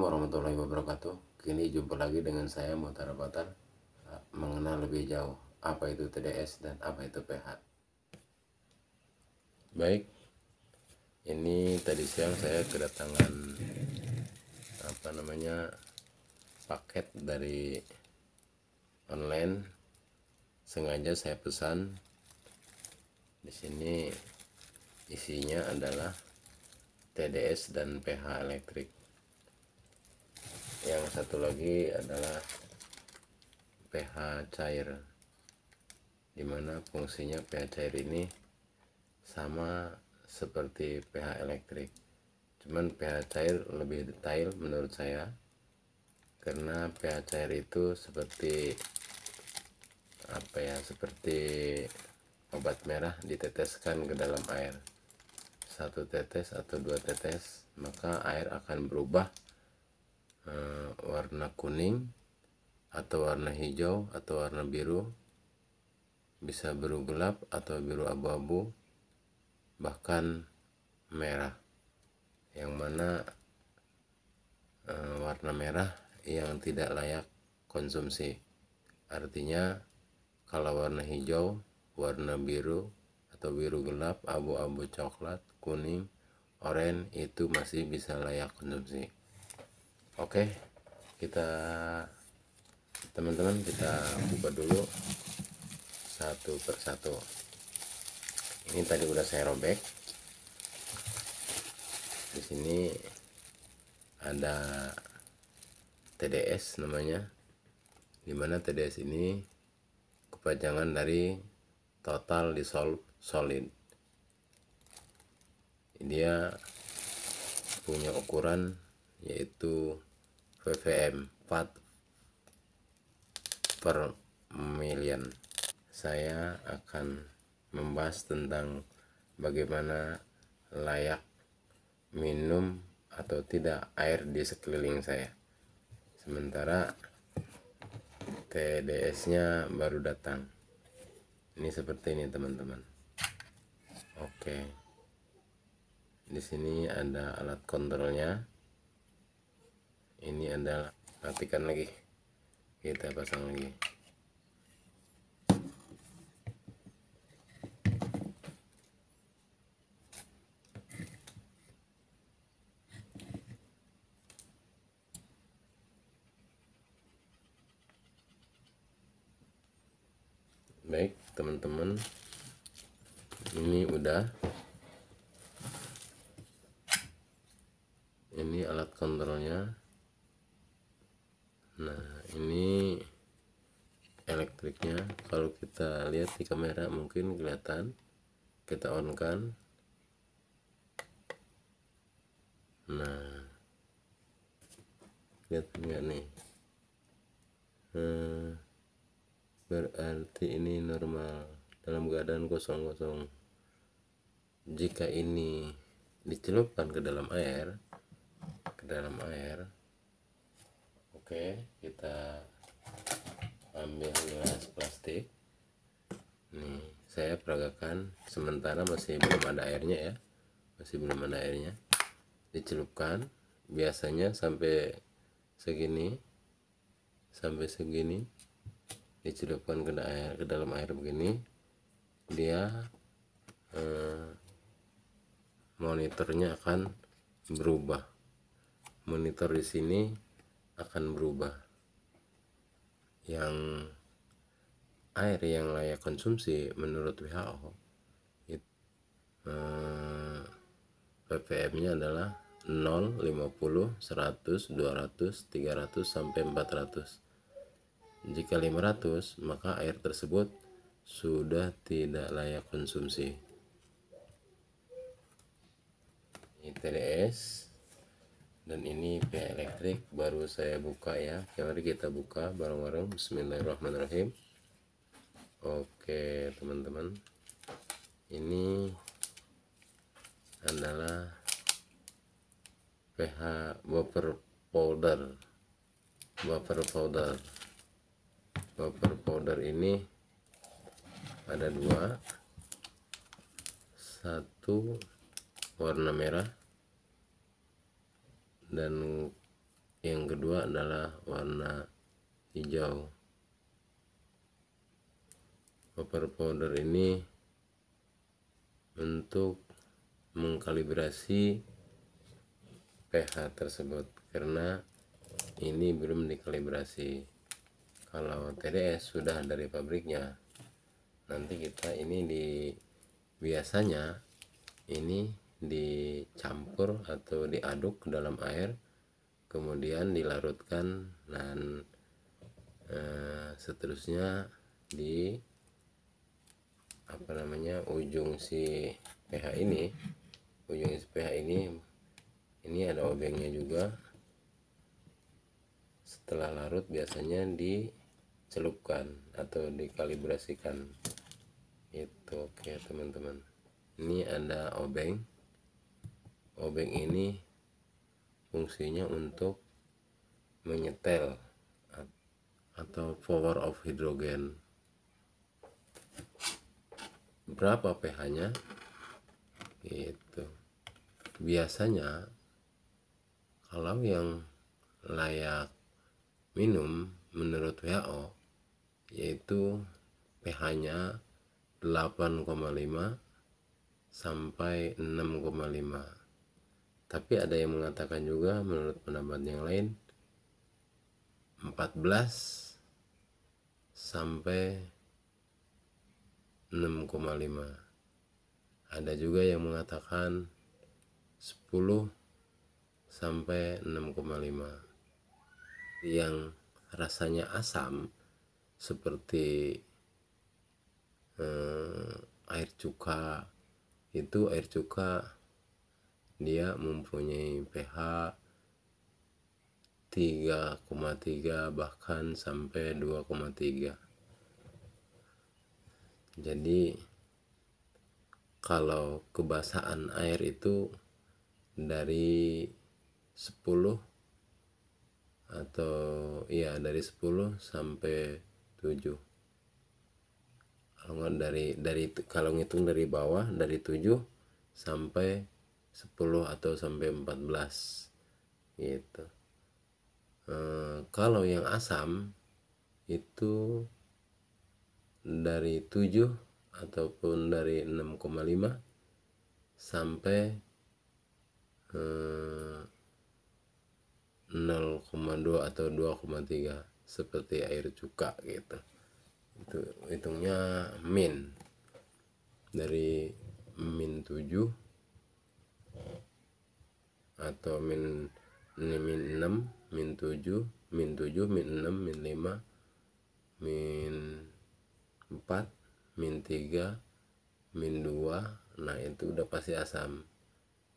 Assalamualaikum warahmatullahi wabarakatuh. Kini jumpa lagi dengan saya Muhtar Batar, mengenal lebih jauh apa itu TDS dan apa itu pH. Baik, ini tadi siang saya kedatangan paket dari online. Sengaja saya pesan. Di sini isinya adalah TDS dan pH elektrik. Yang satu lagi adalah pH cair, dimana fungsinya pH cair ini sama seperti pH elektrik, cuman pH cair lebih detail menurut saya, karena pH cair itu seperti seperti obat merah diteteskan ke dalam air. 1 tetes atau 2 tetes, maka air akan berubah warna kuning atau warna hijau atau warna biru, bisa biru gelap atau biru abu-abu, bahkan merah, yang mana warna merah yang tidak layak konsumsi. Artinya kalau warna hijau, warna biru atau biru gelap, abu-abu coklat, kuning, oranye itu masih bisa layak konsumsi. Oke, teman-teman kita buka dulu satu persatu. Ini tadi udah saya robek. Di sini ada TDS namanya, dimana TDS ini kepanjangan dari Total Dissolved Solid. Dia punya ukuran yaitu ppm, part per million. Saya akan membahas tentang bagaimana layak minum atau tidak air di sekeliling saya, sementara TDS nya baru datang. Ini seperti ini teman-teman. Oke, di sini ada alat kontrolnya. Ini adalah, matikan lagi, kita pasang lagi. Baik teman-teman, ini udah, ini alat kontrolnya. Nah, ini elektriknya. Kalau kita lihat di kamera mungkin kelihatan. Kita on kan. Nah, lihat nggak nih? Berarti ini normal, dalam keadaan kosong. Jika ini dicelupkan ke dalam air, oke, kita ambil gelas plastik. Nih, saya peragakan sementara masih belum ada airnya ya, dicelupkan biasanya sampai segini, dicelupkan ke dalam air begini. Dia monitornya akan berubah, monitor di sini akan berubah. Yang air yang layak konsumsi menurut WHO ppm nya adalah 0, 50, 100, 200, 300 sampai 400. Jika 500, maka air tersebut sudah tidak layak konsumsi. Ini TDS dan ini pH elektrik baru saya buka ya. Mari kita buka bareng-bareng. Bismillahirrahmanirrahim. Oke teman-teman, ini adalah pH buffer powder. Buffer powder ini ada 2, satu warna merah dan yang kedua adalah warna hijau. Copper powder ini untuk mengkalibrasi pH tersebut, karena ini belum dikalibrasi. Kalau TDS sudah dari pabriknya, nanti kita ini biasanya ini dicampur atau diaduk ke dalam air, kemudian dilarutkan, dan seterusnya di ujung si pH ini ada obengnya juga. Setelah larut biasanya dicelupkan atau dikalibrasikan itu. Oke teman-teman, ini ada obeng ini fungsinya untuk menyetel atau power of hidrogen. Berapa pH-nya gitu. Biasanya kalau yang layak minum menurut WHO yaitu pH-nya 8,5 sampai 6,5. Tapi ada yang mengatakan juga menurut pendapat yang lain 14 sampai 6,5. Ada juga yang mengatakan 10 sampai 6,5. Yang rasanya asam seperti air cuka, itu air cuka dia mempunyai pH 3,3 bahkan sampai 2,3. Jadi kalau kebasahan air itu dari 10 atau iya dari 10 sampai 7. Kalau ngitung dari bawah dari 7 sampai 10 atau sampai 14 gitu. Kalau yang asam itu dari 7 ataupun dari 6,5 sampai 0,2 atau 2,3 seperti air cuka gitu. Itu hitungnya min dari min 7 atau min 6, min 7, min 7, min 6, min 5, min 4, min 3, min 2. Nah itu udah pasti asam.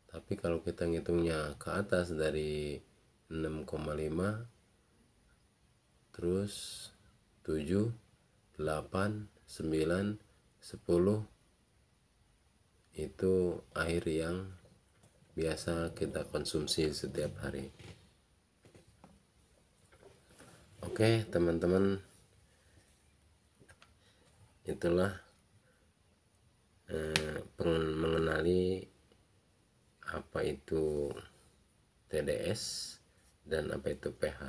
Tapi kalau kita ngitungnya ke atas dari 6,5 terus 7, 8, 9, 10 itu air yang biasa kita konsumsi setiap hari. Oke teman-teman, itulah mengenali apa itu TDS dan apa itu pH.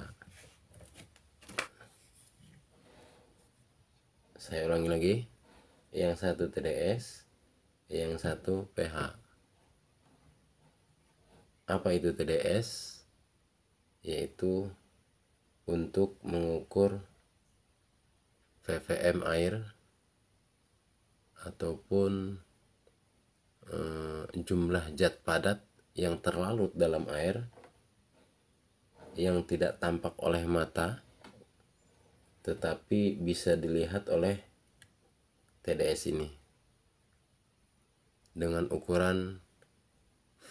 Saya ulangi lagi, yang satu TDS, yang satu pH. Apa itu TDS? Yaitu untuk mengukur ppm air ataupun jumlah zat padat yang terlarut dalam air yang tidak tampak oleh mata tetapi bisa dilihat oleh TDS ini dengan ukuran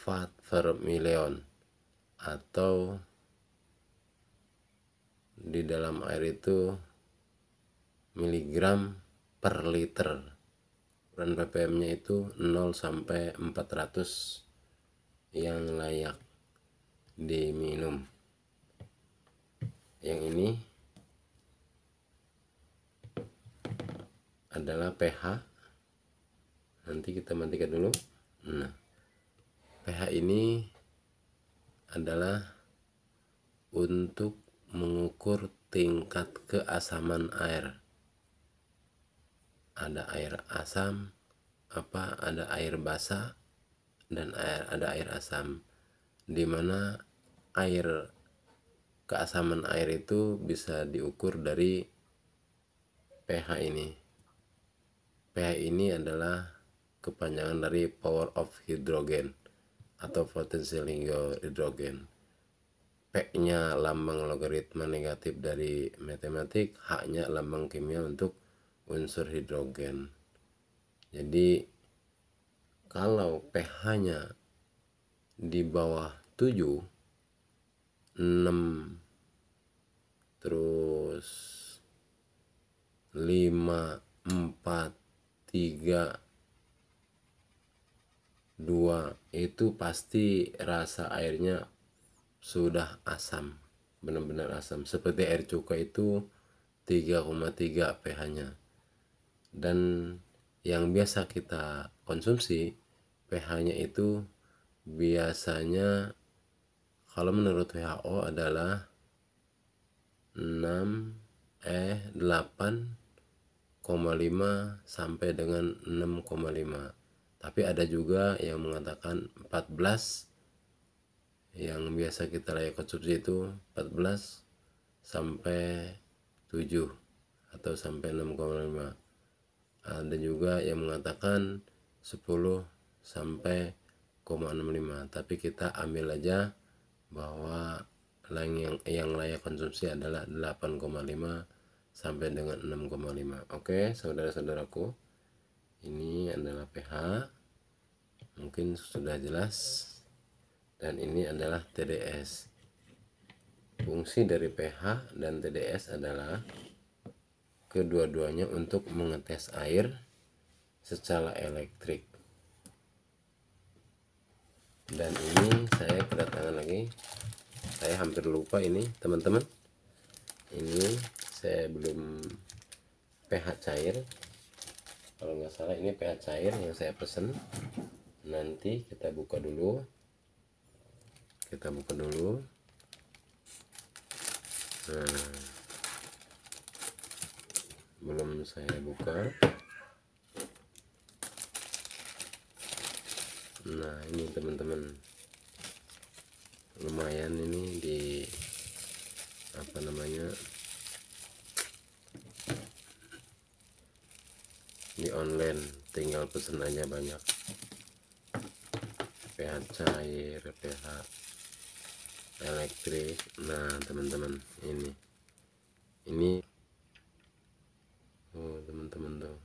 watt per million, atau di dalam air itu miligram per liter. Ukuran ppm-nya itu 0 sampai 400 yang layak diminum. Yang ini adalah pH. Nanti kita matikan dulu. Nah, pH ini adalah untuk mengukur tingkat keasaman air. Ada air asam, ada air basa, dan ada air asam. Dimana keasaman air itu bisa diukur dari pH ini. pH ini adalah kepanjangan dari power of hydrogen atau potential hydrogen. P-nya lambang logaritma negatif dari matematik, H-nya lambang kimia untuk unsur hidrogen. Jadi kalau pH-nya di bawah 7, 6, terus 5, 4, 3, 2, itu pasti rasa airnya sudah asam, benar-benar asam. Seperti air cuka itu 3,3 pH-nya. Dan yang biasa kita konsumsi pH-nya itu biasanya kalau menurut WHO adalah 8,5 sampai dengan 6,5. Tapi ada juga yang mengatakan 14, yang biasa kita layak konsumsi itu 14 sampai 7 atau sampai 6,5. Ada juga yang mengatakan 10 sampai 0,65. Tapi kita ambil aja bahwa yang layak konsumsi adalah 8,5 sampai dengan 6,5. Oke, saudara-saudaraku, ini adalah pH, mungkin sudah jelas. Dan ini adalah TDS. Fungsi dari pH dan TDS adalah kedua-duanya untuk mengetes air secara elektrik. Dan ini saya kedatangan lagi, saya hampir lupa ini teman-teman, ini saya belum pH cair, kalau nggak salah ini pH cair yang saya pesen. Nanti kita buka dulu, nah, belum saya buka. Nah, ini teman-teman, lumayan ini di di online, tinggal pesen aja banyak. pH cair, pH elektrik. Nah teman-teman, ini oh teman-teman tuh,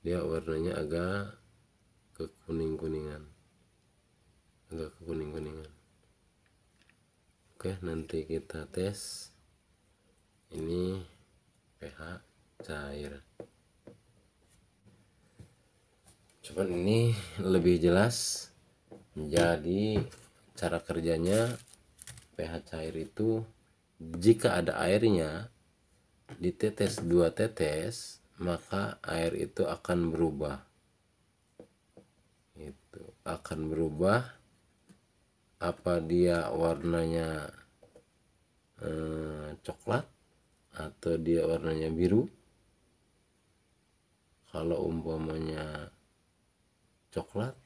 dia warnanya agak kekuning-kuningan. Oke, nanti kita tes ini pH cair. Cuman ini lebih jelas. Jadi cara kerjanya, pH cair itu jika ada airnya ditetes 2 tetes, maka air itu akan berubah. Itu akan berubah, apa dia warnanya coklat atau dia warnanya biru. Kalau umpamanya coklat,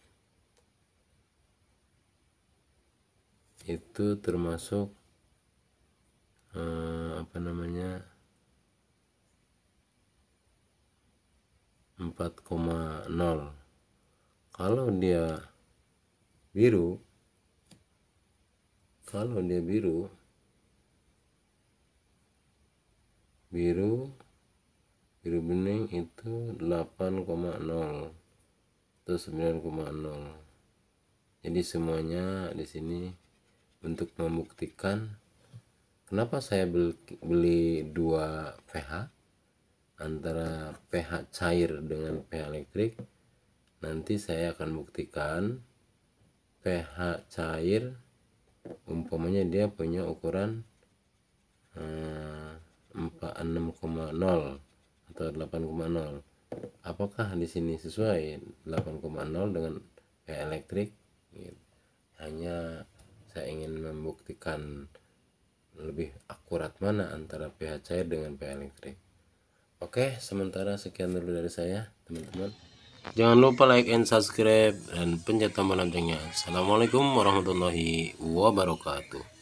itu termasuk 4,0. Kalau dia biru, biru bening itu 8,0 atau 9,0. Jadi semuanya di sini untuk membuktikan kenapa saya beli 2 pH, antara pH cair dengan pH elektrik. Nanti saya akan buktikan pH cair, umpamanya dia punya ukuran 6,0 atau 8,0. Apakah di sini sesuai 8,0 dengan pH elektrik? Hanya saya ingin membuktikan lebih akurat mana antara pH cair dengan pH elektrik. Oke, sementara sekian dulu dari saya, teman-teman. Jangan lupa like and subscribe dan pencet tombol loncengnya. Assalamualaikum warahmatullahi wabarakatuh.